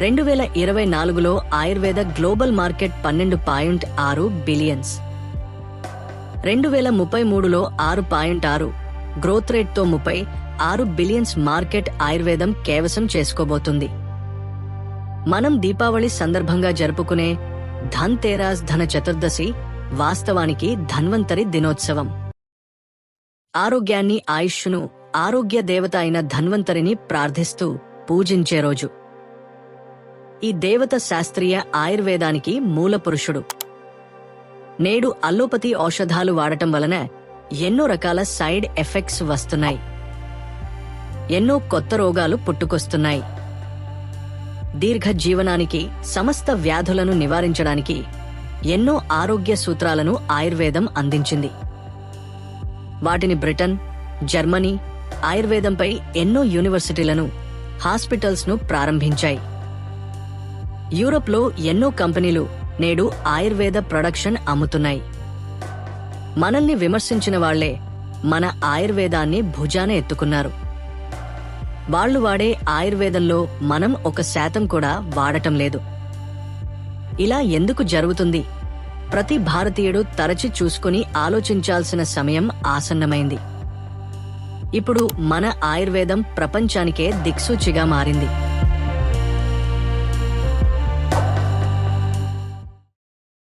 2024లో Ayurveda global market 12.6 billions, 2033లో 6.6 growth రేట్తో 36 billions market ఆయుర్వేదం కైవసం చేసుకోబోతుంది. మనం దీపావళి సందర్భంగా జరుపుకునే ధన్ తేరాస్ ధన చతుర్దశి వాస్తవానికి ధన్వంతరి దినోత్సవం. ఆరోగ్యాన్ని, ఆయుష్ను, ఆరోగ్య దేవత అయిన ధన్వంతరిని ప్రార్థిస్తూ పూజించే రోజు. ఈ దేవత శాస్త్రీయ ఆయుర్వేదానికి మూల పురుషుడు. నేడు అల్లోపతి ఔషధాలు వాడటం వలన ఎన్నో రకాల సైడ్ ఎఫెక్ట్స్ వస్తున్నాయి. ఎన్నో కొత్త రోగాలు పుట్టుకొస్తున్నాయి. దీర్ఘ జీవనానికి, సమస్త వ్యాధులను నివారించడానికి ఎన్నో ఆరోగ్య సూత్రాలను ఆయుర్వేదం అందించింది. వాటిని బ్రిటన్, జర్మనీ ఆయుర్వేదంపై ఎన్నో యూనివర్సిటీలను, హాస్పిటల్స్ ను ప్రారంభించాయి. యూరప్లో ఎన్నో కంపెనీలు నేడు ఆయుర్వేద ప్రొడక్షన్ అమ్ముతున్నాయి. మనల్ని విమర్శించిన వాళ్లే మన ఆయుర్వేదాన్ని భుజాన ఎత్తుకున్నారు. వాళ్లు వాడే ఆయుర్వేదంలో మనం 1% కూడా వాడటం లేదు. ఇలా ఎందుకు జరుగుతుంది? ప్రతి భారతీయుడు తరచి చూసుకుని ఆలోచించాల్సిన సమయం ఆసన్నమైంది. ఇప్పుడు మన ఆయుర్వేదం ప్రపంచానికే దిక్సూచిగా మారింది.